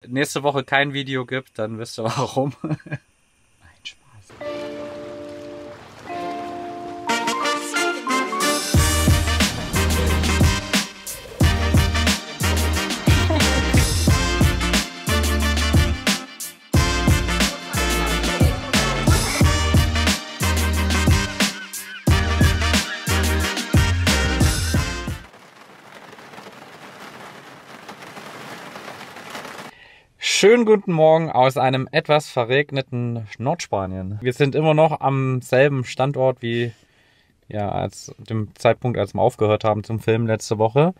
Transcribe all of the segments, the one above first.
nächste Woche kein Video gibt, dann wisst ihr warum. Nein, Spaß. Schönen guten Morgen aus einem etwas verregneten Nordspanien. Wir sind immer noch am selben Standort wie als dem Zeitpunkt, als wir aufgehört haben zum Filmen letzte Woche.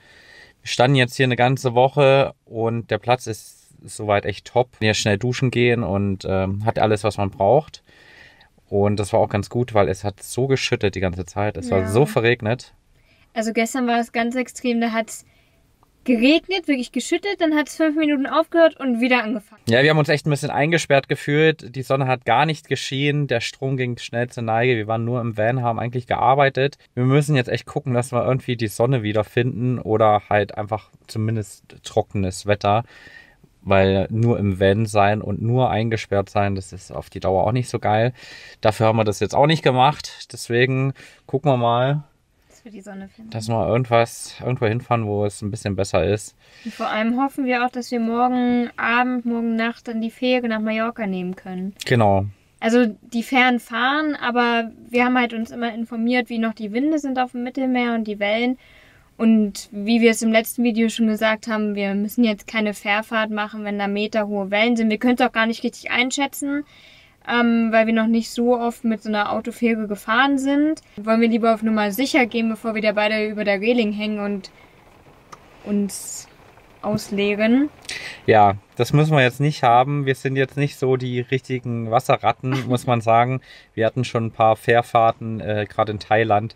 Wir standen jetzt hier eine ganze Woche und der Platz ist soweit echt top. Hier schnell duschen gehen und hat alles, was man braucht. Und das war auch ganz gut, weil es hat so geschüttet die ganze Zeit. Es war so verregnet. Also gestern war es ganz extrem, da hat es geregnet, wirklich geschüttet, dann hat es 5 Minuten aufgehört und wieder angefangen. Ja, wir haben uns echt ein bisschen eingesperrt gefühlt. Die Sonne hat gar nicht geschienen, der Strom ging schnell zur Neige. Wir waren nur im Van, haben eigentlich gearbeitet. Wir müssen jetzt echt gucken, dass wir irgendwie die Sonne wiederfinden oder halt einfach zumindest trockenes Wetter. Weil nur im Van sein und nur eingesperrt sein, das ist auf die Dauer auch nicht so geil. Dafür haben wir das jetzt auch nicht gemacht. Deswegen gucken wir mal, für die Sonne finden. Dass wir irgendwo hinfahren, wo es ein bisschen besser ist. Und vor allem hoffen wir auch, dass wir morgen Abend, morgen Nacht dann die Fähre nach Mallorca nehmen können. Genau. Also die Fähren fahren, aber wir haben halt uns immer informiert, wie noch die Winde sind auf dem Mittelmeer und die Wellen. Und wie wir es im letzten Video schon gesagt haben, wir müssen jetzt keine Fährfahrt machen, wenn da meterhohe Wellen sind. Wir können es auch gar nicht richtig einschätzen, weil wir noch nicht so oft mit so einer Autofähre gefahren sind. Wollen wir lieber auf Nummer sicher gehen, bevor wir da beide über der Reling hängen und uns ausleeren. Ja, das müssen wir jetzt nicht haben. Wir sind jetzt nicht so die richtigen Wasserratten, muss man sagen. Wir hatten schon ein paar Fährfahrten, gerade in Thailand.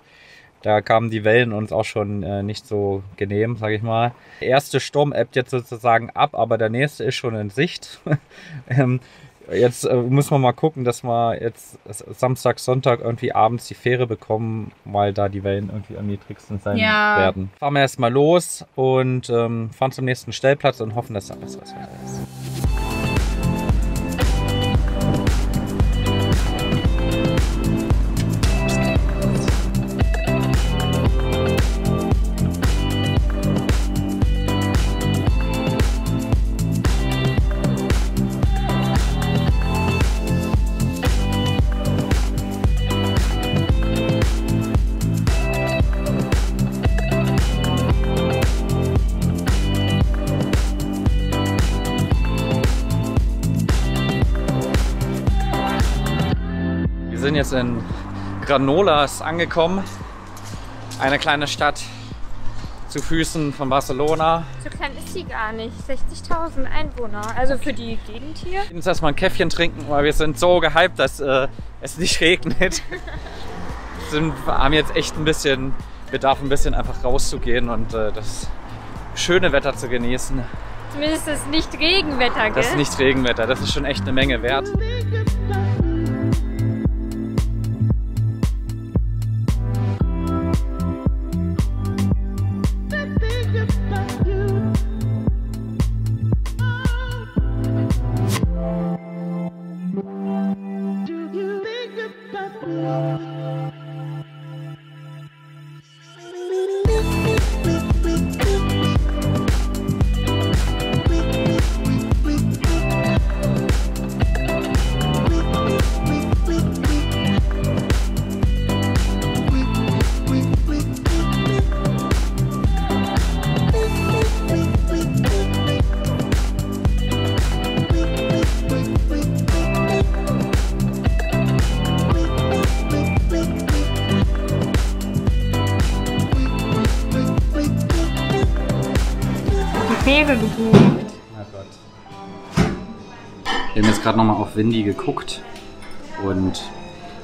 Da kamen die Wellen uns auch schon nicht so genehm, sage ich mal. Der erste Sturm ebbt jetzt sozusagen ab, aber der nächste ist schon in Sicht. Jetzt müssen wir mal gucken, dass wir jetzt Samstag, Sonntag irgendwie abends die Fähre bekommen, weil da die Wellen irgendwie am niedrigsten sein werden. Fahren wir erstmal los und fahren zum nächsten Stellplatz und hoffen, dass da besseres Wetter ist. Wir sind jetzt in Granollers angekommen, eine kleine Stadt zu Füßen von Barcelona. So klein ist sie gar nicht, 60.000 Einwohner, also für die Gegend hier. Wir müssen erstmal ein Käffchen trinken, weil wir sind so gehypt, dass es nicht regnet. Wir haben jetzt echt Bedarf ein bisschen einfach rauszugehen und das schöne Wetter zu genießen. Zumindest das Nicht-Regenwetter, gell? Das Nicht-Regenwetter, das ist schon echt eine Menge wert. Fähre gebucht. Oh Gott. Wir haben jetzt gerade nochmal auf Windy geguckt und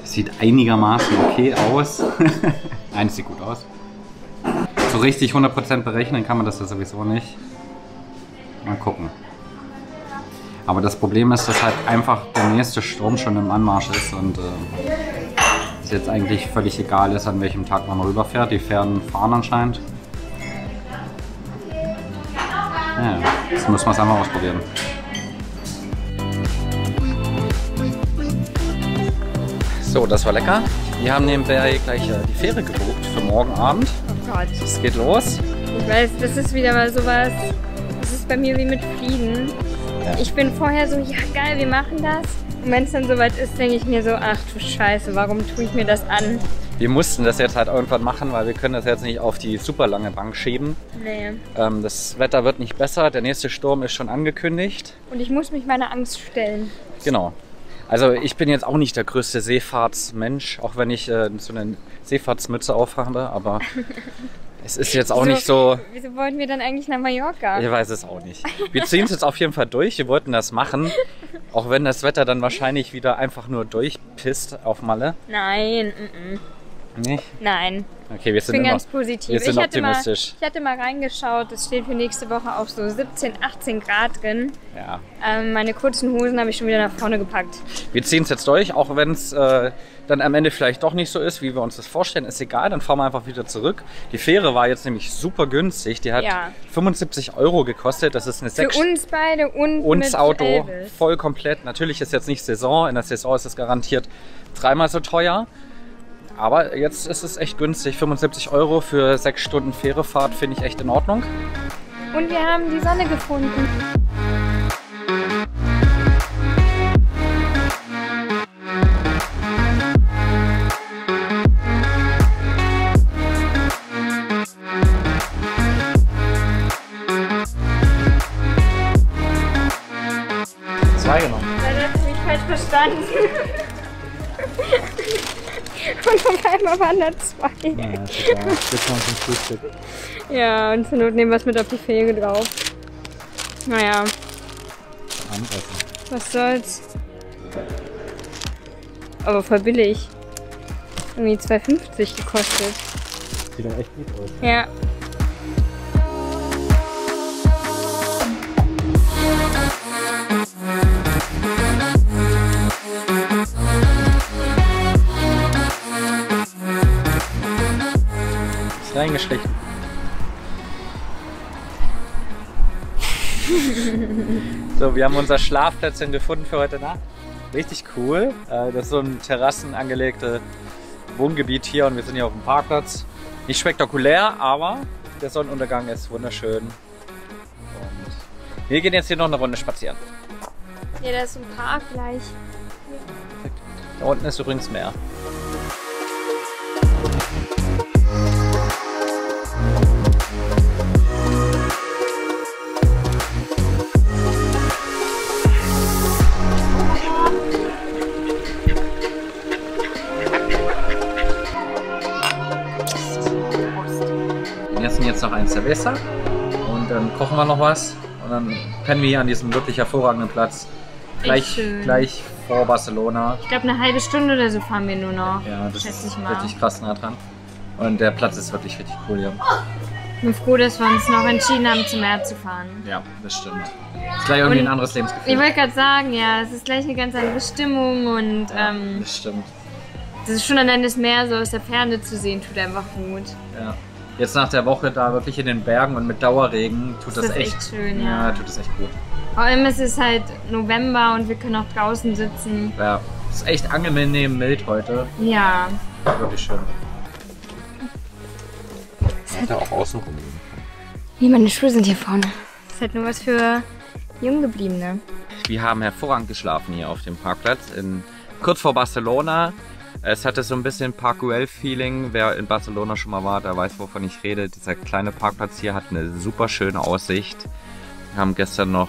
es sieht einigermaßen okay aus. Nein, es sieht gut aus. So richtig 100% berechnen kann man das ja sowieso nicht. Mal gucken. Aber das Problem ist, dass halt einfach der nächste Sturm schon im Anmarsch ist und es jetzt eigentlich völlig egal ist, an welchem Tag man rüberfährt. Die Fähren fahren anscheinend. Ja, jetzt müssen wir es einmal ausprobieren. So, das war lecker. Wir haben nebenbei gleich die Fähre gebucht für morgen Abend. Oh Gott. Es geht los. Ich weiß, das ist wieder mal sowas. Das ist bei mir wie mit Fliegen. Ja. Ich bin vorher so, ja geil, wir machen das. Und wenn es dann soweit ist, denke ich mir so, ach du Scheiße, warum tue ich mir das an? Wir mussten das jetzt halt irgendwann machen, weil wir können das jetzt nicht auf die super lange Bank schieben. Nee. Das Wetter wird nicht besser, der nächste Sturm ist schon angekündigt. Und ich muss mich meiner Angst stellen. Genau. Also ich bin jetzt auch nicht der größte Seefahrtsmensch, auch wenn ich so eine Seefahrtsmütze aufhabe, aber es ist jetzt auch nicht so... Wieso wollten wir dann eigentlich nach Mallorca? Ich weiß es auch nicht. Wir ziehen es jetzt auf jeden Fall durch, wir wollten das machen, auch wenn das Wetter dann wahrscheinlich wieder einfach nur durchpisst auf Malle. Nein, Nicht? nein. Okay, wir sind Ich bin immer, ganz positiv. wir sind ich optimistisch. hatte mal reingeschaut, es steht für nächste Woche auch so 17, 18 Grad drin. Ja. Meine kurzen Hosen habe ich schon wieder nach vorne gepackt. Wir ziehen es jetzt durch, auch wenn es dann am Ende vielleicht doch nicht so ist, wie wir uns das vorstellen. Ist egal, dann fahren wir einfach wieder zurück. Die Fähre war jetzt nämlich super günstig. Die hat 75 € gekostet. Das ist eine Für uns beide und uns mit Auto Elvis. voll komplett. Natürlich ist jetzt nicht Saison. In der Saison ist es garantiert dreimal so teuer. Aber jetzt ist es echt günstig. 75 € für 6 Stunden Fährefahrt finde ich echt in Ordnung. Und wir haben die Sonne gefunden. Zwei genommen. Leider hast du mich falsch verstanden. Und auf einmal waren da zwei. Ja, ist egal. Jetzt kommen wir zum Frühstück. Ja, und zur Not nehmen wir es mit auf die Fähre drauf. Naja, Abendessen. was soll's. Aber voll billig. Irgendwie 2,50 gekostet. Sieht doch echt gut aus. Ja. Ist reingeschlichen. So, wir haben unser Schlafplätzchen gefunden für heute Nacht. Richtig cool. Das ist so ein Terrassen angelegte Wohngebiet hier und wir sind hier auf dem Parkplatz. Nicht spektakulär, aber der Sonnenuntergang ist wunderschön. Und wir gehen jetzt hier noch eine Runde spazieren. Ja, da ist ein Park gleich. Da unten ist übrigens Meer. Wir essen jetzt noch ein Cerveza und dann kochen wir noch was und dann pennen wir hier an diesem wirklich hervorragenden Platz. Gleich vor Barcelona. Ich glaube, eine halbe Stunde oder so fahren wir nur noch. Ja, das Schätze ist ich mal. richtig krass nah dran. Und der Platz ist wirklich richtig cool hier. Ich bin froh, dass wir uns noch entschieden haben, zum Meer zu fahren. Ja, das stimmt. Ist gleich irgendwie Und ein anderes Lebensgefühl. Ich wollte gerade sagen, ja, es ist gleich eine ganz andere Stimmung und Das stimmt. das ist schon allein das Meer so aus der Ferne zu sehen, tut einfach gut. Ja. Jetzt nach der Woche da wirklich in den Bergen und mit Dauerregen tut das echt schön, ja. Ja, tut das echt gut. Vor allem ist es halt November und wir können auch draußen sitzen. Ja, ist echt angenehm mild heute. Ja. Wirklich schön. Hätte auch außen rum. Nee, meine Schuhe sind hier vorne. Das ist halt nur was für Junggebliebene. Wir haben hervorragend geschlafen hier auf dem Parkplatz, kurz vor Barcelona. Es hatte so ein bisschen Park Güell-Feeling. Wer in Barcelona schon mal war, der weiß, wovon ich rede. Dieser kleine Parkplatz hier hat eine super schöne Aussicht. Wir haben gestern noch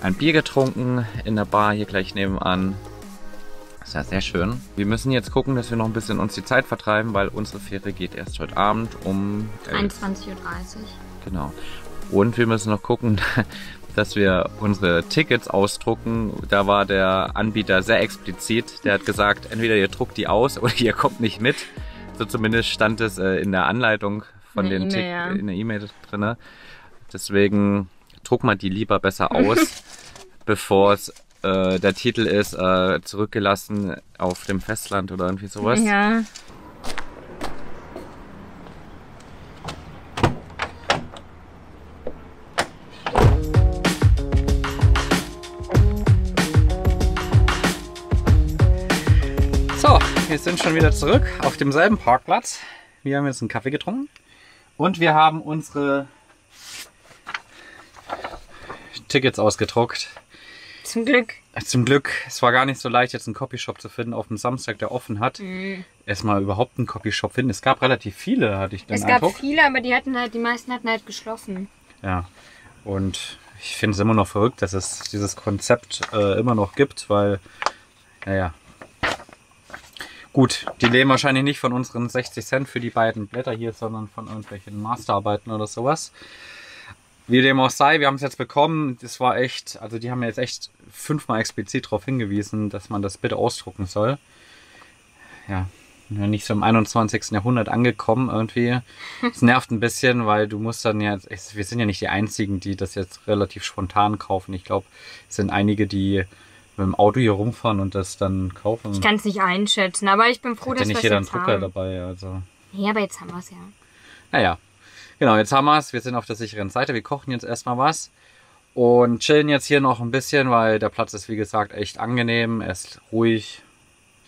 ein Bier getrunken in der Bar hier gleich nebenan. Das war sehr schön. Wir müssen jetzt gucken, dass wir noch ein bisschen uns die Zeit vertreiben, weil unsere Fähre geht erst heute Abend um 21:30 Uhr. Genau. Und wir müssen noch gucken, dass wir unsere Tickets ausdrucken. Da war der Anbieter sehr explizit. Der hat gesagt, entweder ihr druckt die aus oder ihr kommt nicht mit. So zumindest stand es in der Anleitung von den Tickets in der E-Mail drin. Deswegen druck mal die lieber besser aus, bevor es der Titel ist, zurückgelassen auf dem Festland oder irgendwie sowas. Ja. So, wir sind schon wieder zurück auf demselben Parkplatz. Wir haben jetzt einen Kaffee getrunken und wir haben unsere Tickets ausgedruckt. Zum Glück. Zum Glück. Es war gar nicht so leicht, jetzt einen Copyshop zu finden auf dem Samstag, der offen hat. Erstmal überhaupt einen Copyshop finden. Es gab relativ viele, hatte ich den Eindruck. Es gab viele, aber die meisten hatten halt geschlossen. Ja, und ich finde es immer noch verrückt, dass es dieses Konzept immer noch gibt, weil, naja, gut, die leben wahrscheinlich nicht von unseren 60 Cent für die beiden Blätter hier, sondern von irgendwelchen Masterarbeiten oder sowas. Wie dem auch sei, wir haben es jetzt bekommen. Das war echt, also die haben mir jetzt echt 5-mal explizit darauf hingewiesen, dass man das bitte ausdrucken soll. Ja, nicht so im 21. Jahrhundert angekommen irgendwie. Es nervt ein bisschen, weil du musst dann ja, wir sind ja nicht die Einzigen, die das jetzt relativ spontan kaufen. Ich glaube, es sind einige, die mit dem Auto hier rumfahren und das dann kaufen. Ich kann es nicht einschätzen, aber ich bin froh, dass wir es jetzt haben. Nicht jeder einen Drucker dabei, also. Ja, aber jetzt haben wir es ja. Naja, genau, jetzt haben wir es. Wir sind auf der sicheren Seite. Wir kochen jetzt erstmal was und chillen jetzt hier noch ein bisschen, weil der Platz ist, wie gesagt, echt angenehm. Er ist ruhig,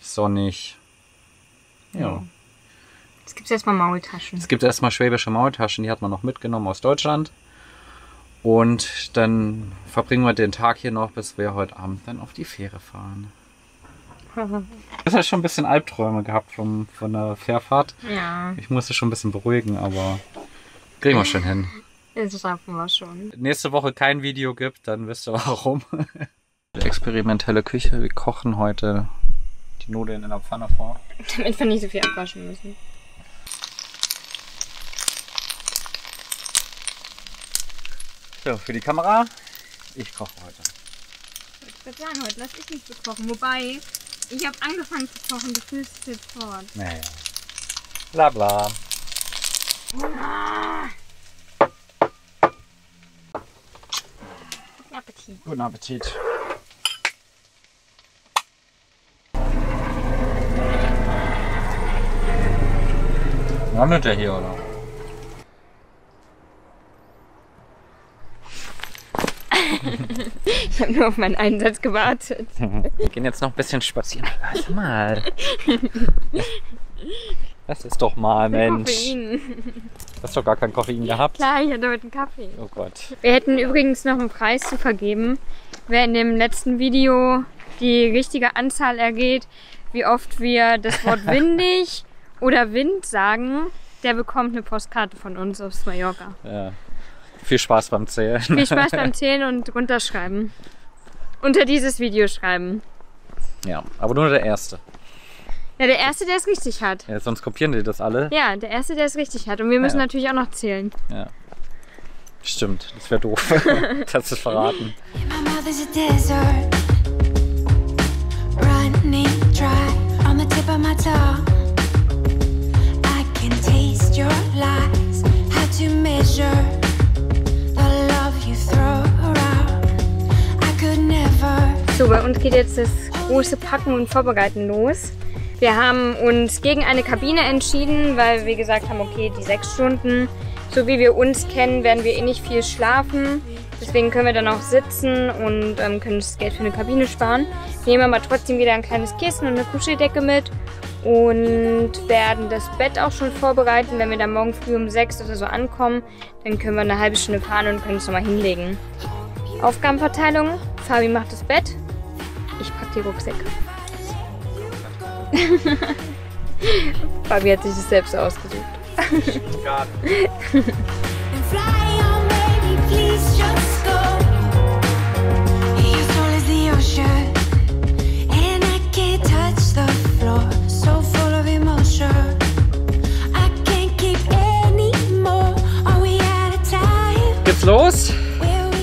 sonnig. Ja. Jetzt gibt es erstmal Maultaschen. Es gibt erstmal schwäbische Maultaschen, die hat man noch mitgenommen aus Deutschland. Und dann verbringen wir den Tag hier noch, bis wir heute Abend dann auf die Fähre fahren. Das hat schon ein bisschen Albträume gehabt von der Fährfahrt. Ja. Ich musste schon ein bisschen beruhigen, aber kriegen wir schon hin. Das schaffen wir schon. Nächste Woche kein Video gibt, dann wisst ihr warum. Experimentelle Küche, wir kochen heute die Nudeln in der Pfanne vor. Damit wir nicht so viel abwaschen müssen. So, für die Kamera, ich koche heute. Ich würde sagen, heute lass ich nicht so kochen. Wobei, ich habe angefangen zu kochen, du fühlst es jetzt fort. Naja. Bla bla. Guten Appetit. Guten Appetit. Landet der hier, oder? Ich habe nur auf meinen Einsatz gewartet. Wir gehen jetzt noch ein bisschen spazieren. Warte mal. Das ist doch mal, Mensch. Koffein. Du hast doch gar kein Koffein gehabt. Klar, ich hatte heute einen Kaffee. Oh Gott. Wir hätten übrigens noch einen Preis zu vergeben. Wer in dem letzten Video die richtige Anzahl ergeht, wie oft wir das Wort windig oder Wind sagen, der bekommt eine Postkarte von uns aus Mallorca. Ja. Viel Spaß beim Zählen. Viel Spaß beim Zählen und runterschreiben. Unter dieses Video schreiben. Ja, aber nur der Erste. Ja, der Erste, der es richtig hat. Ja, sonst kopieren die das alle. Ja, der Erste, der es richtig hat. Und wir müssen natürlich auch noch zählen. Ja. Stimmt, das wäre doof. Das ist verraten. So, bei uns geht jetzt das große Packen und Vorbereiten los. Wir haben uns gegen eine Kabine entschieden, weil wir gesagt haben, okay, die 6 Stunden, so wie wir uns kennen, werden wir eh nicht viel schlafen. Deswegen können wir dann auch sitzen und können das Geld für eine Kabine sparen. Wir nehmen aber trotzdem wieder ein kleines Kissen und eine Kuscheldecke mit und werden das Bett auch schon vorbereiten. Wenn wir dann morgen früh um 6 oder so ankommen, dann können wir eine halbe Stunde fahren und können es nochmal hinlegen. Aufgabenverteilung: Fabi macht das Bett, ich packe die Rucksäcke. Fabi hat sich das selbst ausgesucht. Geht's los?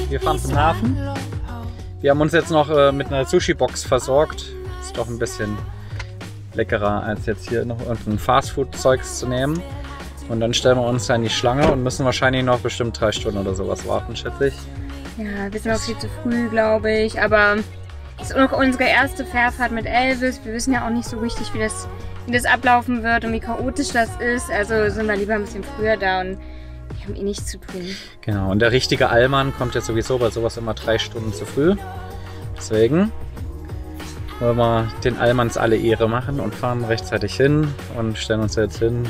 Wir fahren zum Hafen. Wir haben uns jetzt noch mit einer Sushi-Box versorgt. Ist doch ein bisschen leckerer, als jetzt hier noch irgendein Fastfood-Zeugs zu nehmen. Und dann stellen wir uns da in die Schlange und müssen wahrscheinlich noch bestimmt 3 Stunden oder sowas warten, schätze ich. Ja, wir sind noch viel zu früh, glaube ich. Aber es ist noch unsere erste Fährfahrt mit Elvis. Wir wissen ja auch nicht so richtig, wie das ablaufen wird und wie chaotisch das ist. Also sind wir lieber ein bisschen früher da und wir haben eh nichts zu tun. Genau, und der richtige Allmann kommt ja sowieso bei sowas immer 3 Stunden zu früh. Deswegen wollen wir den Allmanns alle Ehre machen und fahren rechtzeitig hin und stellen uns jetzt hin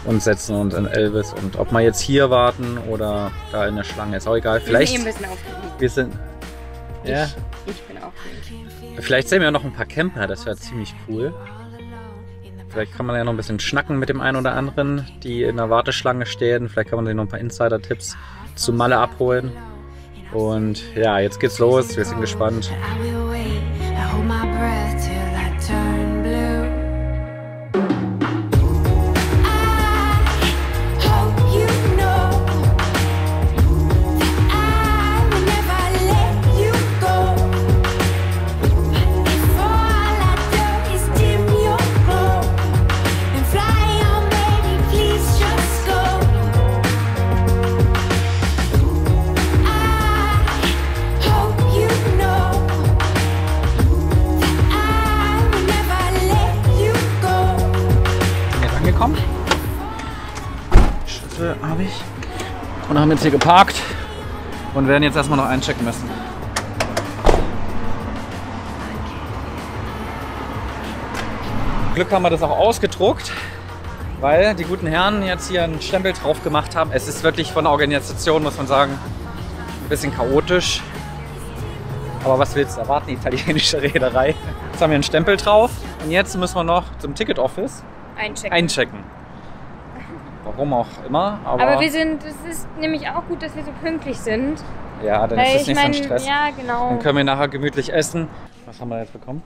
und setzen uns in Elvis. Und ob wir jetzt hier warten oder da in der Schlange, ist auch egal. Vielleicht, wir sind ein bisschen aufgeregt. Wir sind... Ja. Ich bin aufgeregt. Vielleicht sehen wir noch ein paar Camper, das wäre ziemlich cool. Vielleicht kann man ja noch ein bisschen schnacken mit dem einen oder anderen, die in der Warteschlange stehen. Vielleicht kann man sich noch ein paar Insider-Tipps zu Malle abholen. Und ja, jetzt geht's los. Wir sind gespannt. Habe ich. Und haben jetzt hier geparkt und werden jetzt erstmal noch einchecken müssen. Glück haben wir das auch ausgedruckt, weil die guten Herren jetzt hier einen Stempel drauf gemacht haben. Es ist wirklich von der Organisation, muss man sagen, ein bisschen chaotisch. Aber was willst du erwarten, die italienische Reederei. Jetzt haben wir einen Stempel drauf und jetzt müssen wir noch zum Ticket-Office einchecken. Warum auch immer. Aber es ist nämlich auch gut, dass wir so pünktlich sind. Ja, dann ist es nicht so ein Stress. Ja, genau. Dann können wir nachher gemütlich essen. Was haben wir jetzt bekommen?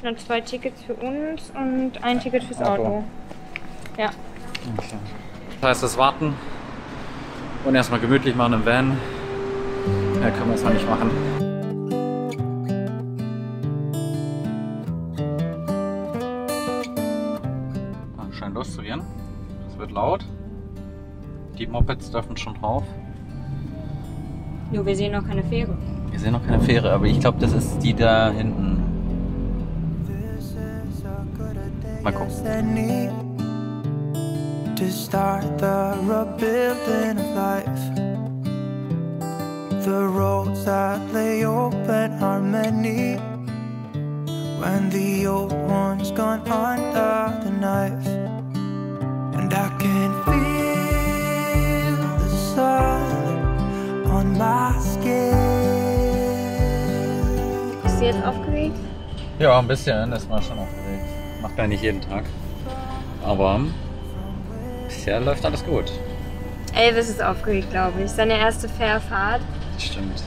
Noch 2 Tickets für uns und ein Ticket fürs Auto. Ja. Okay. Das heißt, das Warten und erstmal gemütlich machen im Van. Ja, können wir erstmal nicht machen. Scheint loszugehen. Es wird laut. Die Mopeds dürfen schon drauf. Nur wir sehen noch keine Fähre. Wir sehen noch keine Fähre, aber ich glaube, das ist die da hinten. Mal gucken. To start the rebuilding of life. The roads that lay open are many. When the old one's gone under the knife. And I can feel the sun on my skin. Bist du jetzt aufgeregt? Ja, ein bisschen, das war schon aufgeregt. Macht man nicht jeden Tag. Aber bisher läuft alles gut. Elvis ist aufgeregt, glaube ich. Seine erste Fährfahrt. Das stimmt.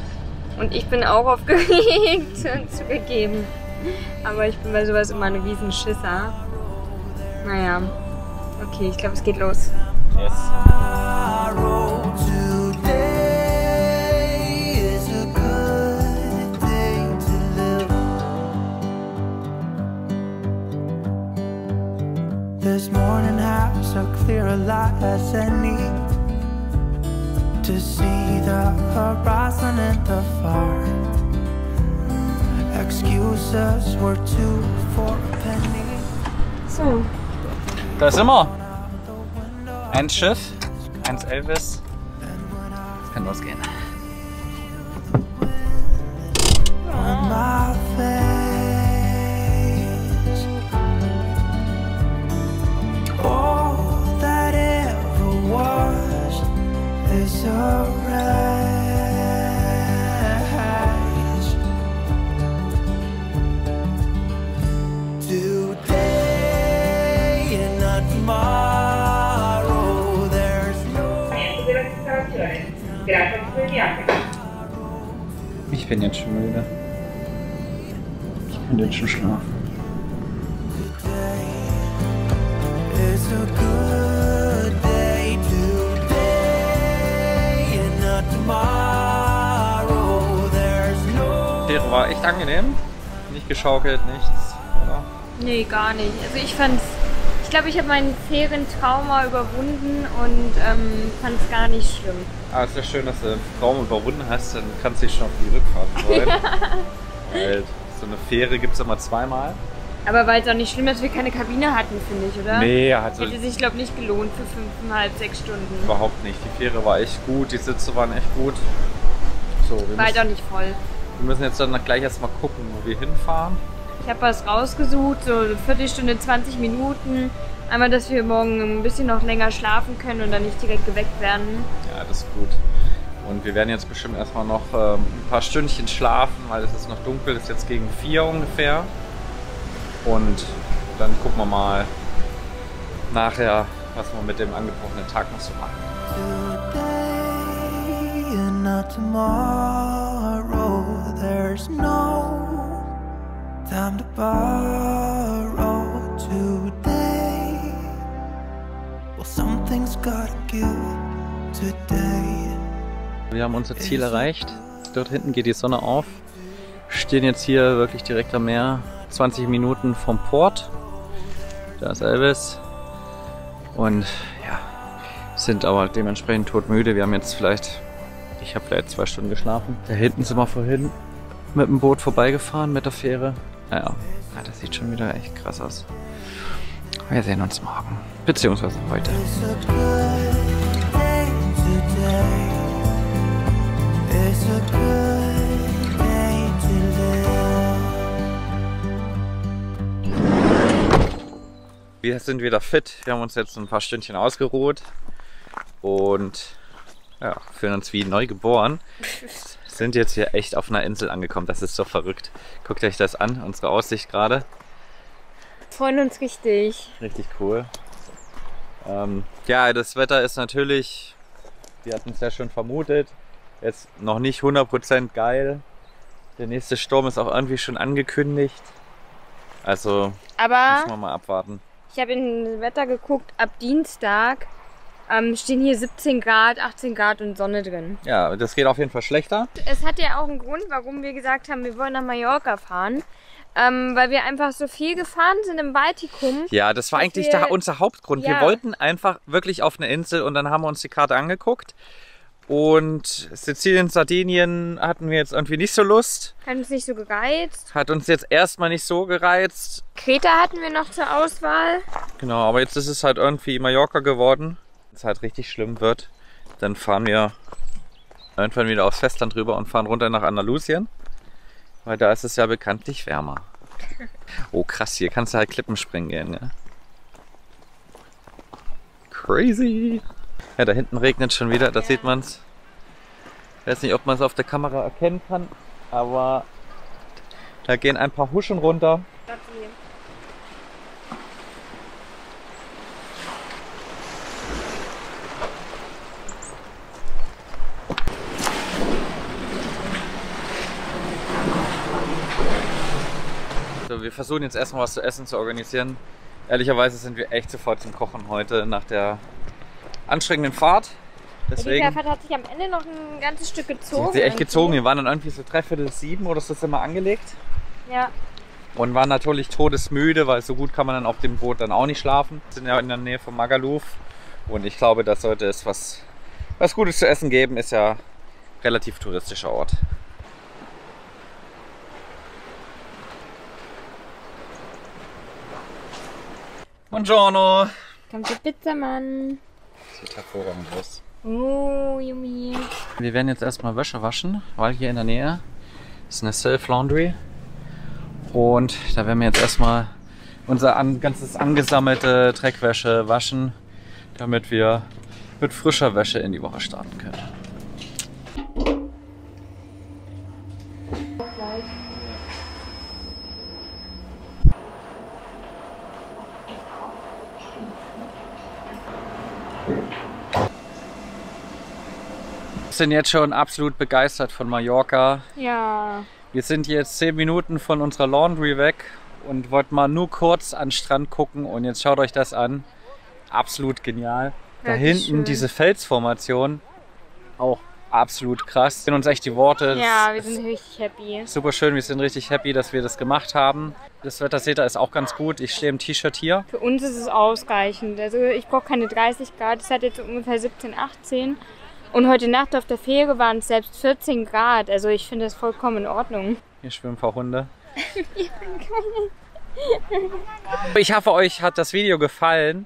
Und ich bin auch aufgeregt, zugegeben. Aber ich bin bei sowas immer ein Riesenschisser. Naja. Okay, ich glaube, es geht los. Yes. This morning has a clear light as any to see the horizon in the far. Excuses were 2 for a penny. So. Da sind wir. Ein Schiff, eins Elvis. Es kann losgehen. On my face, all that ever was is a rage. Today and not tomorrow, there's no. Ich bin jetzt schon müde. Ich könnte jetzt schon schlafen. It's a good day today and not tomorrow. There's no. Die Fähre war echt angenehm. Nicht geschaukelt, nichts. Oder? Nee, gar nicht. Also ich glaube, ich habe meinen Ferientrauma überwunden und fand es gar nicht schlimm. Aber es ist ja schön, dass du den Traum überwunden hast, dann kannst du dich schon auf die Rückfahrt freuen. Weil so eine Fähre gibt es immer zweimal. Aber war jetzt auch nicht schlimm, dass wir keine Kabine hatten, finde ich, oder? Nee, also hätte sich, glaube ich, nicht gelohnt für 5,5, 6 Stunden. Überhaupt nicht. Die Fähre war echt gut, die Sitze waren echt gut. So, war halt auch nicht voll. Wir müssen jetzt dann gleich erstmal gucken, wo wir hinfahren. Ich habe was rausgesucht, so eine Viertelstunde, 20 Minuten. Einmal, dass wir morgen ein bisschen noch länger schlafen können und dann nicht direkt geweckt werden. Ja, das ist gut. Und wir werden jetzt bestimmt erstmal noch ein paar Stündchen schlafen, weil es ist noch dunkel, es ist jetzt gegen 4 ungefähr. Und dann gucken wir mal nachher, was wir mit dem angebrochenen Tag noch so machen. Today and not tomorrow, there's no time to borrow today. Well, something's gotta give today. Wir haben unser Ziel erreicht. Dort hinten geht die Sonne auf. Wir stehen jetzt hier wirklich direkt am Meer, 20 Minuten vom Port. Da ist Elvis. Und ja, sind aber dementsprechend todmüde. Wir haben jetzt vielleicht, ich habe vielleicht 2 Stunden geschlafen. Da hinten sind wir vorhin mit dem Boot vorbeigefahren, mit der Fähre. Naja, das sieht schon wieder echt krass aus. Wir sehen uns morgen, beziehungsweise heute. It's a good day today. It's a good day to live. Wir sind wieder fit. Wir haben uns jetzt ein paar Stündchen ausgeruht und ja, fühlen uns wie neu geboren. Sind jetzt hier echt auf einer Insel angekommen. Das ist so verrückt. Guckt euch das an, unsere Aussicht gerade. Freuen uns richtig. Richtig cool. Ja, das Wetter ist natürlich, wir hatten es ja schon vermutet, jetzt noch nicht 100% geil. Der nächste Sturm ist auch irgendwie schon angekündigt. Also Aber müssen wir mal abwarten. ich habe in das Wetter geguckt, ab Dienstag stehen hier 17 Grad, 18 Grad und Sonne drin. Ja, das geht auf jeden Fall schlechter. Es hat ja auch einen Grund, warum wir gesagt haben, wir wollen nach Mallorca fahren. Weil wir einfach so viel gefahren sind im Baltikum. Ja, das war eigentlich unser Hauptgrund. Ja. Wir wollten einfach wirklich auf eine Insel und dann haben wir uns die Karte angeguckt. Und Sizilien, Sardinien hatten wir jetzt irgendwie nicht so Lust. Hat uns nicht so gereizt. Hat uns jetzt erstmal nicht so gereizt. Kreta hatten wir noch zur Auswahl. Genau, aber jetzt ist es halt irgendwie Mallorca geworden. Wenn es halt richtig schlimm wird, dann fahren wir irgendwann wieder aufs Festland rüber und fahren runter nach Andalusien. Weil da ist es ja bekanntlich wärmer. Oh krass, hier kannst du halt Klippen springen gehen, ja? Crazy! Ja, da hinten regnet schon wieder, da sieht man es. Ich weiß nicht, ob man es auf der Kamera erkennen kann, aber da gehen ein paar Huschen runter. So, wir versuchen jetzt erstmal was zu essen zu organisieren. Ehrlicherweise sind wir echt sofort zum Kochen heute nach der anstrengenden Fahrt. Deswegen Die Fahrt hat sich am Ende noch ein ganzes Stück gezogen. hat sie echt gezogen. Wir waren dann irgendwie so 6:45 oder so sind wir angelegt. Ja. Und waren natürlich todesmüde, weil so gut kann man dann auf dem Boot dann auch nicht schlafen. Wir sind ja in der Nähe von Magaluf. Und ich glaube, da sollte es was Gutes zu essen geben. Ist ja ein relativ touristischer Ort. Buongiorno! Kommt der Pizzamann. Sieht hervorragend aus. Oh, yummy. Wir werden jetzt erstmal Wäsche waschen, weil hier in der Nähe ist eine Self-Laundry. Und da werden wir jetzt erstmal unser ganzes angesammelte Dreckwäsche waschen, damit wir mit frischer Wäsche in die Woche starten können. Wir sind jetzt schon absolut begeistert von Mallorca. Ja. Wir sind jetzt 10 Minuten von unserer Laundry weg und wollten mal nur kurz an den Strand gucken und jetzt schaut euch das an. Absolut genial. Da Wirklich hinten schön. diese Felsformation, auch absolut krass. Sind uns echt die Worte. Ja, wir sind richtig happy. Super schön, wir sind richtig happy, dass wir das gemacht haben. Das Wetter, seht ihr, ist auch ganz gut. Ich stehe im T-Shirt hier. Für uns ist es ausreichend. Also ich brauche keine 30 Grad. Es hat jetzt ungefähr 17, 18. Und heute Nacht auf der Fähre waren es selbst 14 Grad. Also ich finde das vollkommen in Ordnung. Hier schwimmen ein paar Hunde. Ich hoffe, euch hat das Video gefallen.